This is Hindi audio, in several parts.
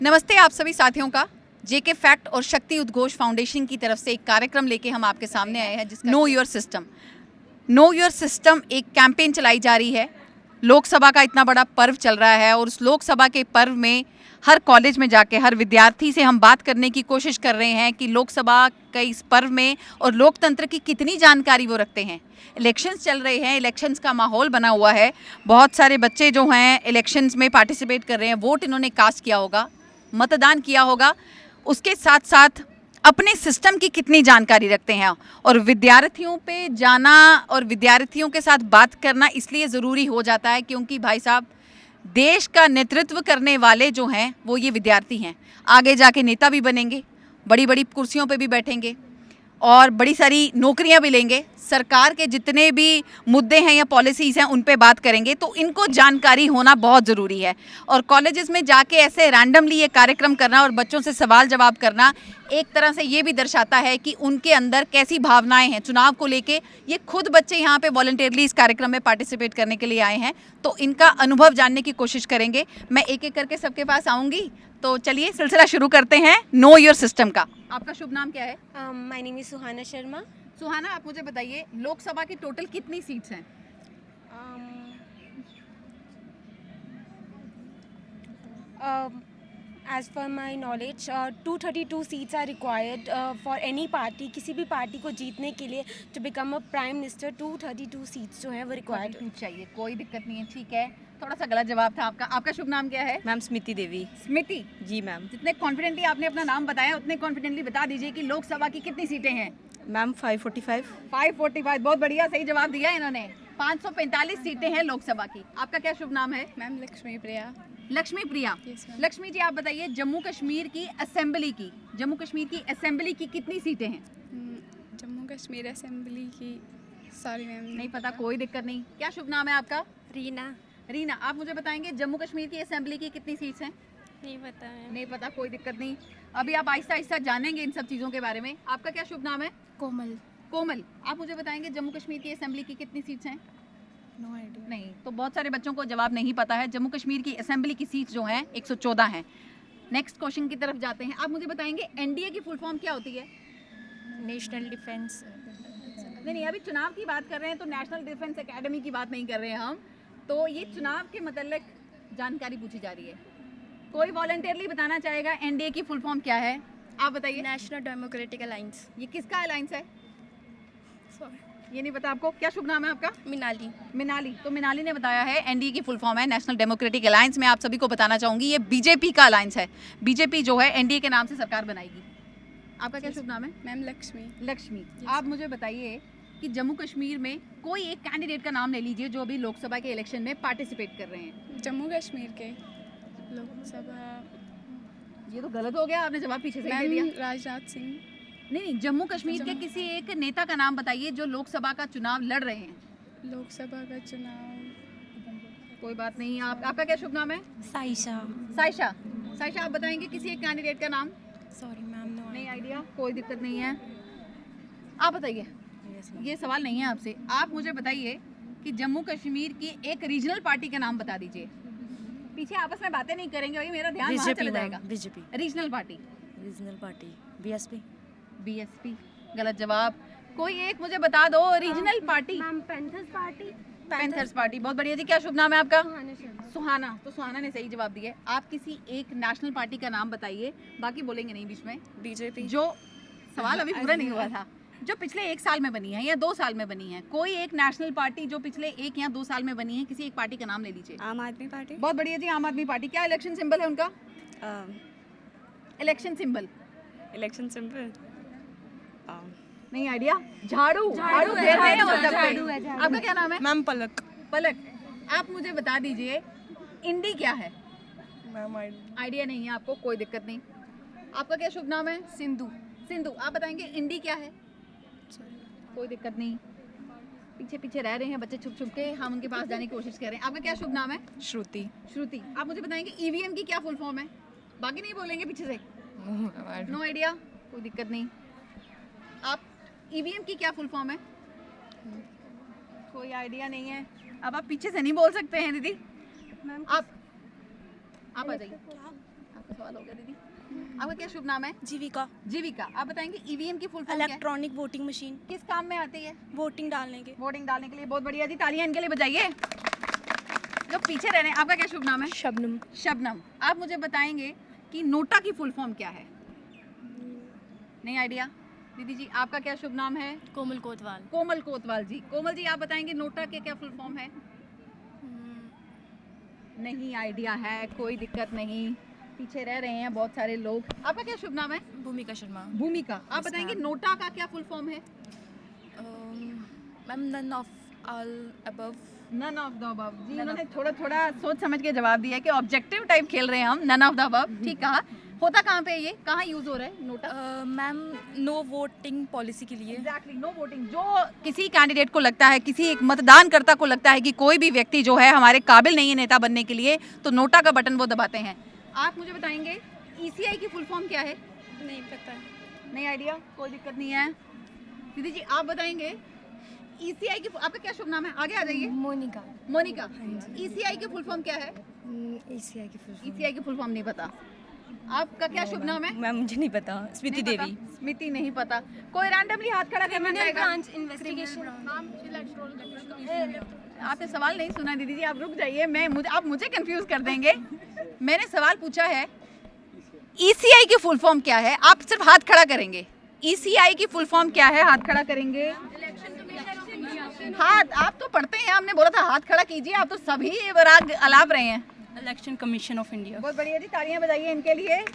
नमस्ते आप सभी साथियों का जेके फैक्ट और शक्ति उद्घोष फाउंडेशन की तरफ से एक कार्यक्रम लेके हम आपके सामने आए हैं जिसका know your system. Know your system एक कैंपेन चलाई जा रही है। लोकसभा का इतना बड़ा पर्व चल रहा है और उस लोकसभा के पर्व में हर कॉलेज में जाके हर विद्यार्थी से हम बात करने की कोशिश कर रहे हैं कि लोकसभा के इस पर्व में और लोकतंत्र की कितनी जानकारी वो रखते हैं। इलेक्शंस चल रहे हैं, इलेक्शंस का माहौल बना हुआ है। बहुत सारे बच्चे जो हैं इलेक्शंस में पार्टिसिपेट कर रहे हैं, वोट इन्होंने कास्ट किया होगा, मतदान किया होगा। उसके साथ साथ अपने सिस्टम की कितनी जानकारी रखते हैं और विद्यार्थियों पे जाना और विद्यार्थियों के साथ बात करना इसलिए ज़रूरी हो जाता है क्योंकि भाई साहब देश का नेतृत्व करने वाले जो हैं वो ये विद्यार्थी हैं। आगे जाके नेता भी बनेंगे, बड़ी बड़ी कुर्सियों पे भी बैठेंगे और बड़ी सारी नौकरियां भी लेंगे। सरकार के जितने भी मुद्दे हैं या पॉलिसीज़ हैं उन पे बात करेंगे, तो इनको जानकारी होना बहुत ज़रूरी है। और कॉलेजेस में जाके ऐसे रैंडमली ये कार्यक्रम करना और बच्चों से सवाल जवाब करना एक तरह से ये भी दर्शाता है कि उनके अंदर कैसी भावनाएं हैं चुनाव को लेके। ये खुद बच्चे यहाँ पे वॉलंटियरली इस कार्यक्रम में पार्टिसिपेट करने के लिए आए हैं, तो इनका अनुभव जानने की कोशिश करेंगे। मैं एक एक करके सबके पास आऊँगी, तो चलिए सिलसिला शुरू करते हैं नो योर सिस्टम का। आपका शुभ नाम क्या है? माय नेम इज़ सुहाना शर्मा। सुहाना, आप मुझे बताइए लोकसभा की टोटल कितनी सीट्स हैं? As per my knowledge, 232 seats are required for any party. किसी भी पार्टी को जीतने के लिए to become a prime minister 232 seats जो है वो required चाहिए। कोई दिक्कत नहीं है, ठीक है। थोड़ा सा गलत जवाब था आपका। आपका शुभ नाम क्या है? मैम स्मिति देवी। स्मिति जी मैम। जितने कॉन्फिडेंटली आपने अपना नाम बताया उतने कॉन्फिडेंटली बता दीजिए कि लोकसभा की कितनी सीटें हैं? मैम 545। 545, बहुत बढ़िया, सही जवाब दिया इन्होंने। 545 सीटें हैं लोकसभा की। आपका क्या शुभ नाम है? मैम लक्ष्मी प्रिया। लक्ष्मी प्रिया। Yes, ma'am. लक्ष्मी जी, आप बताइए जम्मू कश्मीर की असेंबली की कितनी सीटें हैं? जम्मू कश्मीर असेंबली की सॉरी मैम नहीं पता, कोई दिक्कत नहीं। क्या शुभ नाम है आपका? रीना। रीना, आप मुझे बताएंगे जम्मू कश्मीर की असेंबली की कितनी सीट्स हैं? नहीं पता मैम। नहीं पता, कोई दिक्कत नहीं। अभी आप आहिस्ता आहिस्ता जानेंगे इन सब चीज़ों के बारे में। आपका क्या शुभ नाम है? कोमल। कोमल, आप मुझे बताएंगे जम्मू कश्मीर की असेंबली की कितनी सीट्स हैं? No idea. नहीं, तो बहुत सारे बच्चों को जवाब नहीं पता है। जम्मू कश्मीर की असेंबली की सीट्स जो हैं 114 हैं। नेक्स्ट क्वेश्चन की तरफ जाते हैं। आप मुझे बताएंगे एनडीए की फुल फॉर्म क्या होती है? National defence. नहीं, अभी चुनाव की बात कर रहे हैं तो नेशनल डिफेंस एकेडमी की बात नहीं कर रहे हैं हम। तो ये चुनाव के मतलब जानकारी पूछी जा रही है। कोई वॉलंटियरली बताना चाहेगा एनडीए की फुल फॉर्म क्या है? आप बताइए। National democratic alliance. ये किसका अलायंस है? ये नहीं पता आपको? क्या शुभ नाम है आपका? मिनाली। मिनाली, तो मिनाली ने बताया है एनडीए की फुल फॉर्म है नेशनल डेमोक्रेटिक अलायंस। मैं आप सभी को बताना चाहूंगी ये बीजेपी का अलायंस है। बीजेपी जो है एनडीए के नाम से सरकार बनाएगी। आपका क्या शुभ नाम है? मैम लक्ष्मी। लक्ष्मी, आप मुझे बताइए कि जम्मू कश्मीर में कोई एक कैंडिडेट का नाम ले लीजिए जो अभी लोकसभा के इलेक्शन में पार्टिसिपेट कर रहे हैं। जम्मू कश्मीर के लोकसभा। ये तो गलत हो गया, आपने जवाब पीछे से ही दे दिया। मैम राजनाथ सिंह। नहीं, जम्मू कश्मीर के किसी एक नेता का नाम बताइए जो लोकसभा का चुनाव लड़ रहे हैं। लोकसभा का चुनाव। कोई बात नहीं। आपका क्या शुभ नाम है? साइशा। साइशा। साइशा, आप बताएंगे किसी एक कैंडिडेट का नाम? सॉरी मैम, नो नहीं आइडिया, कोई दिक्कत नहीं है। आप बताइए। ये सवाल नहीं है आपसे। आप मुझे बताइए कि जम्मू कश्मीर की एक रीजनल पार्टी का नाम बता दीजिए। पीछे आपस में बातें नहीं करेंगे भाई, मेरा ध्यान वहाँ चला जाएगा। BJP. Regional party. Regional party BSP. BSP, गलत जवाब। कोई एक मुझे बता दो regional party. Ma'am panthers party. Panthers party, बहुत बढ़िया जी। क्या शुभ नाम है आपका? सुहाना शर्मा। सुहाना, तो सुहाना ने सही जवाब दिया है। आप किसी एक नेशनल पार्टी का नाम बताइए, बाकी बोलेंगे नहीं बीच में। बीजेपी। जो सवाल अभी पूरा नहीं हुआ था, जो पिछले 1 साल में बनी है या 2 साल में बनी है, कोई एक नेशनल पार्टी जो पिछले 1 या 2 साल में बनी है, किसी एक पार्टी का नाम ले लीजिए। आम आदमी पार्टी। बहुत बढ़िया जी, आम आदमी पार्टी। क्या इलेक्शन सिंबल है उनका? Election symbol election symbol. नहीं आइडिया। झाड़ू। झाड़ू दे रहे हैं मतलब झाड़ू कोई। है, झाड़ू। आपका क्या नाम है? मैम पलक। पलक, आप मुझे बता दीजिए इंडी क्या है? मैम आइडिया नहीं है आपको, कोई दिक्कत नहीं। आपका क्या शुभ नाम है? सिंधु। सिंधु, आप बताएंगे इंडी क्या है? कोई दिक्कत नहीं। पीछे पीछे रह रहे हैं बच्चे छुप छुप के, हम उनके पास जाने की कोशिश कर रहे हैं। आपका क्या शुभ नाम है? श्रुति। श्रुति, आप मुझे बताएंगे ईवीएम की क्या फुल फॉर्म है? बाकी नहीं बोलेंगे पीछे से। नो आइडिया, कोई दिक्कत नहीं। आप ईवीएम की क्या फुल फॉर्म है? कोई आइडिया नहीं है। अब आप पीछे से नहीं बोल सकते हैं दीदी। मैम आप आ जाइए। आपका सवाल हो गया दीदी। आपका क्या शुभ नाम है? जीविका। जीविका। आप बताएंगे ईवीएम की फुल फॉर्म क्या है? इलेक्ट्रॉनिक वोटिंग मशीन, किस काम में आती है? वोटिंग डालने के। वोटिंग डालने के लिए। बहुत बढ़िया जी, तालियां इनके लिए बजाइए जो पीछे रह रहे हैं। आपका क्या शुभ नाम है? शबनम। शबनम। आप मुझे बताएंगे कि नोटा की फुल फॉर्म क्या है? नहीं आइडिया? दीदी जी आपका क्या शुभ नाम है? कोमल कोतवाल। कोमल कोतवाल जी। कोमल जी आप बताएंगे नोटा के क्या फुल फॉर्म है? नहीं आइडिया है, कोई दिक्कत नहीं, पीछे रह रहे हैं बहुत सारे लोग। आपका क्या शुभ नाम है? भूमिका शर्मा। भूमिका। आप Yes, बताएंगे ma'am. नोटा का क्या फुल फॉर्म है? Ma'am none of all above. None of the above जी। None उन्होंने of- थोड़ा थोड़ा सोच समझ के जवाब दिया है कि ऑब्जेक्टिव टाइप खेल रहे हैं हम। नन ऑफ द अबव, ठीक कहा। होता कहाँ पे है ये, कहाँ यूज हो रहा है NOTA? Ma'am no voting policy के लिए। Exactly, no voting. जो किसी कैंडिडेट को लगता है, किसी एक मतदानकर्ता को लगता है कि कोई भी व्यक्ति जो है हमारे काबिल नहीं है नेता बनने के लिए, तो नोटा का बटन वो दबाते हैं। आप मुझे बताएंगे ईसीआई की फुल फॉर्म क्या है? नहीं पता। नहीं आइडिया, कोई दिक्कत नहीं है। दीदी जी आप बताएंगे ईसीआई की, आपका क्या शुभ नाम है? आगे आ जाइए। मोनिका। मोनिका। ईसीआई की फुल फॉर्म क्या है? एसीआई की फुल ईसीआई की फुल फॉर्म नहीं पता। आपका क्या शुभ नाम है? मैम मुझे नहीं पता। स्मृति नहीं पता? देवी। स्मृति नहीं पता। कोई रैंडमली हाथ खड़ा करना चाहेगा? Branch investigation. आपने सवाल नहीं सुना दीदी जी, आप रुक जाइए। आप मुझे कंफ्यूज कर देंगे। मैंने सवाल पूछा है ईसीआई की फुल फॉर्म क्या है, आप सिर्फ हाथ खड़ा करेंगे। ईसीआई की फुल फॉर्म क्या है, हाथ खड़ा करेंगे। हाथ, आप तो पढ़ते हैं, हमने बोला था हाथ खड़ा कीजिए, आप तो सभी राग अलाप रहे हैं। Election commission of India. बहुत बढ़िया जी, तालियां बजाइए इनके लिए।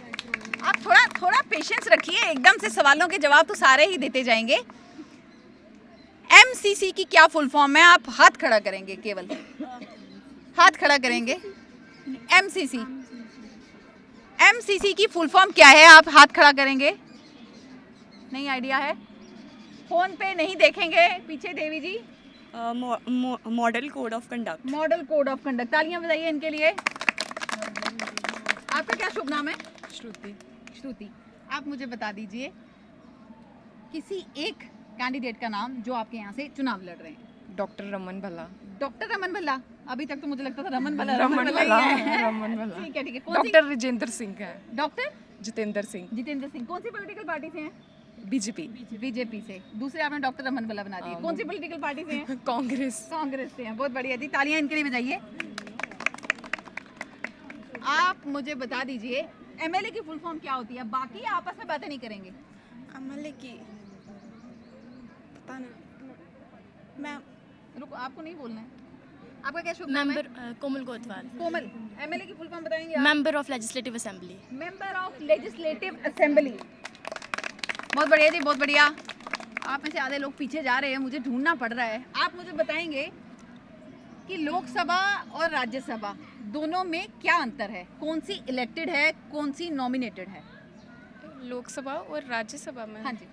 आप थोड़ा थोड़ा पेशेंस रखिए, एकदम से सवालों के जवाब तो सारे ही देते जाएंगे। एमसीसी की क्या फुल फॉर्म है, आप हाथ खड़ा करेंगे, केवल हाथ खड़ा करेंगे। एमसीसी, एमसीसी की फुल फॉर्म क्या है, आप हाथ खड़ा करेंगे। नहीं आइडिया है? फोन पे नहीं देखेंगे पीछे Devi ji. Model code of conduct. Model code of conduct. तालियां बजाइए इनके लिए। आपका क्या शुभ नाम है? श्रुति। श्रुति। आप मुझे बता दीजिए किसी एक कैंडिडेट का नाम जो आपके यहाँ से चुनाव लड़ रहे हैं। डॉक्टर रमन भल्ला। डॉक्टर रमन भल्ला। अभी तक तो मुझे लगता था रमन भल्ला रमन ही भल्ला, है। रमन भल्ला। ठीक है ठीक है। कौन सी? डॉक्टर राजेंद्र सिंह है। डॉक्टर जितेंद्र सिंह। जितेंद्र सिंह। कौन सी पॉलिटिकल पार्टी से हैं? बीजेपी। बीजेपी से। दूसरे आपने डॉक्टर रमन भल्ला बना दिए। कौन सी पॉलिटिकल पार्टी से हैं? कांग्रेस। कांग्रेस से हैं। बहुत बढ़िया जी, तालियां इनके लिए बजाइए। आप मुझे बता दीजिए एमएलए की फुल फॉर्म क्या होती है? बाकी आपस में बातें नहीं करेंगे। एमएलए की पता नहीं मैं। रुको, आपको नहीं बोलना है। आपका क्या शुभ नाम है? मेंबर कोमल कोतवाल। कोमल। एमएलए की फुल फॉर्म बताएंगे आप? Member of legislative assembly. Member of legislative assembly. बहुत बढ़िया जी, बहुत बढ़िया। आप में से आधे लोग पीछे जा रहे हैं, मुझे ढूंढना पड़ रहा है। आप मुझे बताएंगे कि लोकसभा और राज्यसभा दोनों में क्या अंतर है? कौन सी इलेक्टेड है, कौन सी नॉमिनेटेड है? लोकसभा और राज्यसभा में। हाँ जी।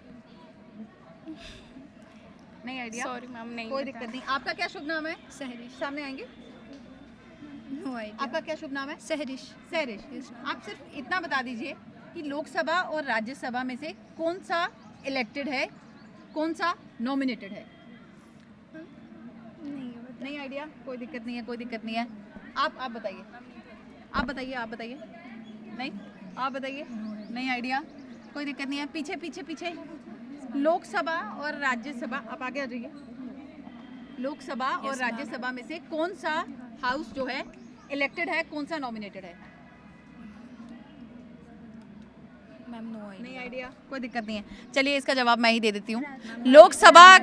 नहीं आइडिया? सॉरी मैम, नहीं कोई पता। दिक्कत नहीं। आपका क्या शुभ नाम है? सहरिश। सामने आएंगे। No idea. आपका क्या शुभ नाम है? सहरिश। सहरिश। आप सिर्फ इतना बता दीजिए कि लोकसभा और राज्यसभा में से कौन सा इलेक्टेड है, कौन सा नॉमिनेटेड है? नहीं आइडिया? कोई दिक्कत नहीं है, कोई दिक्कत नहीं है। आप बताइए। आप बताइए, आप बताइए। नहीं, आप बताइए। नहीं आइडिया? कोई दिक्कत नहीं है। पीछे पीछे पीछे। लोकसभा और राज्यसभा, आप आगे आ जाइए। लोकसभा और राज्यसभा में से कौन सा हाउस जो है इलेक्टेड है, कौन सा नॉमिनेटेड है? Ma'am no idea. नहीं आइडिया? कोई दिक्कत नहीं है। चलिए इसका जवाब मैं ही दे देती हूँ। लोकसभा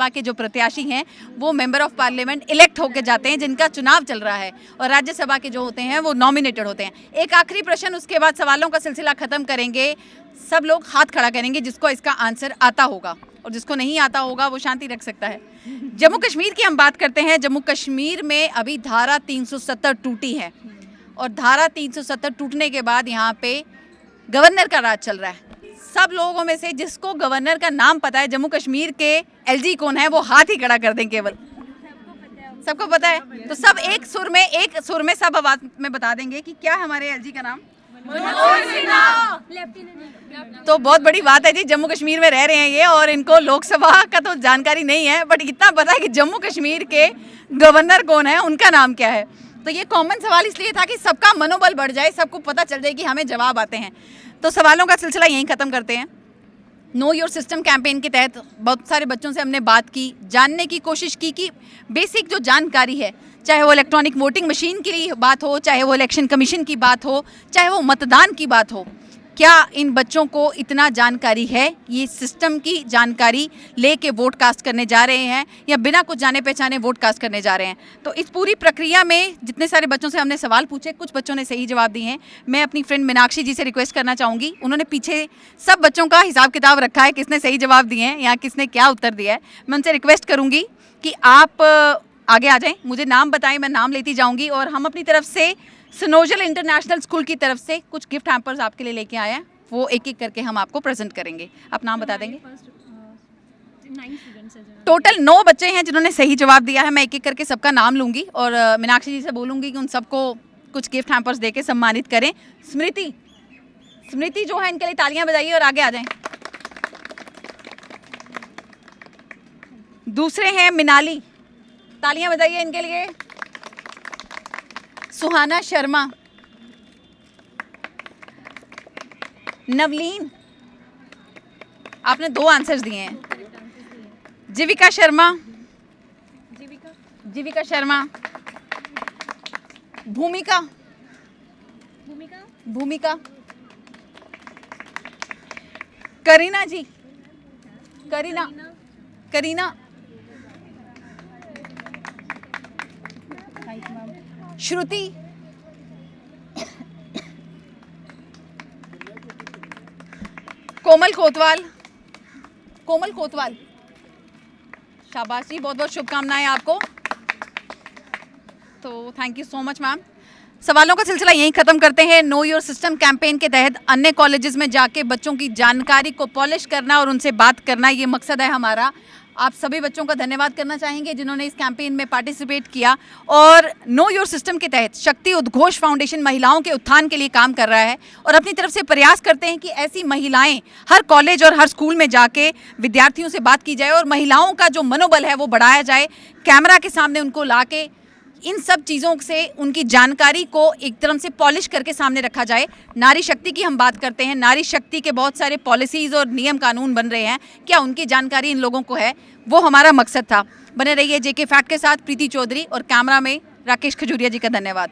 के जो प्रत्याशी हैं वो मेंबर ऑफ पार्लियामेंट इलेक्ट होकर जाते हैं, जिनका चुनाव चल रहा है, और राज्यसभा के जो होते हैं वो नॉमिनेटेड होते हैं। एक आखिरी प्रश्न, उसके बाद सवालों का सिलसिला खत्म करेंगे। सब लोग हाथ खड़ा करेंगे जिसको इसका आंसर आता होगा, और जिसको नहीं आता होगा वो शांति रख सकता है। जम्मू कश्मीर की हम बात करते हैं। जम्मू कश्मीर में अभी धारा 370 टूटी है, और धारा 370 टूटने के बाद यहाँ पे गवर्नर का राज चल रहा है। सब लोगों में से जिसको गवर्नर का नाम पता है, जम्मू कश्मीर के एलजी कौन है, वो हाथ ही खड़ा कर दें केवल। सबको पता है? तो सब एक सुर में सब आवाज में बता देंगे कि क्या हमारे एलजी का नाम? तो बहुत बड़ी बात है जी, जम्मू कश्मीर में रह रहे हैं ये, और इनको लोकसभा का तो जानकारी नहीं है, बट इतना पता है कि जम्मू कश्मीर के गवर्नर कौन है, उनका नाम क्या है। तो ये कॉमन सवाल इसलिए था कि सबका मनोबल बढ़ जाए, सबको पता चल जाए कि हमें जवाब आते हैं। तो सवालों का सिलसिला यहीं ख़त्म करते हैं। नो योर सिस्टम कैंपेन के तहत बहुत सारे बच्चों से हमने बात की, जानने की कोशिश की कि बेसिक जो जानकारी है, चाहे वो इलेक्ट्रॉनिक वोटिंग मशीन की बात हो, चाहे वो इलेक्शन कमीशन की बात हो, चाहे वो मतदान की बात हो, क्या इन बच्चों को इतना जानकारी है, ये सिस्टम की जानकारी लेके वोट कास्ट करने जा रहे हैं या बिना कुछ जाने पहचाने वोट कास्ट करने जा रहे हैं। तो इस पूरी प्रक्रिया में जितने सारे बच्चों से हमने सवाल पूछे, कुछ बच्चों ने सही जवाब दिए हैं। मैं अपनी फ्रेंड मीनाक्षी जी से रिक्वेस्ट करना चाहूँगी, उन्होंने पीछे सब बच्चों का हिसाब किताब रखा है, किसने सही जवाब दिए हैं या किसने क्या उत्तर दिया है। मैं उनसे रिक्वेस्ट करूँगी कि आप आगे आ जाएँ, मुझे नाम बताएँ, मैं नाम लेती जाऊँगी और हम अपनी तरफ से सनोजल इंटरनेशनल स्कूल की तरफ से कुछ गिफ्ट हैम्पर्स आपके लिए लेके आए हैं, वो एक एक करके हम आपको प्रेजेंट करेंगे। आप नाम बता देंगे? टोटल 9 बच्चे हैं जिन्होंने सही जवाब दिया है। मैं एक एक करके सबका नाम लूंगी और मीनाक्षी जी से बोलूंगी कि उन सबको कुछ गिफ्ट हैम्पर्स देके सम्मानित करें। स्मृति जो है, इनके लिए तालियां बजाइए और आगे आ जाएं। दूसरे हैं मिनाली, तालियां बजाइए इनके लिए। सुहाना शर्मा, नवलीन, आपने 2 आंसर्स दिए हैं। जीविका शर्मा, भूमिका, करीना जी, करीना, श्रुति, कोमल कोतवाल, शाबाश जी, बहुत बहुत शुभकामनाएं आपको। तो thank you so much ma'am. सवालों का सिलसिला यहीं ख़त्म करते हैं। नो योर सिस्टम कैंपेन के तहत अन्य कॉलेजेस में जाके बच्चों की जानकारी को पॉलिश करना और उनसे बात करना, ये मकसद है हमारा। आप सभी बच्चों का धन्यवाद करना चाहेंगे जिन्होंने इस कैंपेन में पार्टिसिपेट किया। और नो योर सिस्टम के तहत शक्ति उद्घोष फाउंडेशन महिलाओं के उत्थान के लिए काम कर रहा है और अपनी तरफ से प्रयास करते हैं कि ऐसी महिलाएं हर कॉलेज और हर स्कूल में जाके विद्यार्थियों से बात की जाए और महिलाओं का जो मनोबल है वो बढ़ाया जाए। कैमरा के सामने उनको लाके इन सब चीज़ों से उनकी जानकारी को एक तरह से पॉलिश करके सामने रखा जाए। नारी शक्ति की हम बात करते हैं, नारी शक्ति के बहुत सारे पॉलिसीज़ और नियम कानून बन रहे हैं, क्या उनकी जानकारी इन लोगों को है? वो हमारा मकसद था। बने रहिए जेके फैक्ट के साथ। प्रीति चौधरी और कैमरा में राकेश खजूरिया जी का धन्यवाद।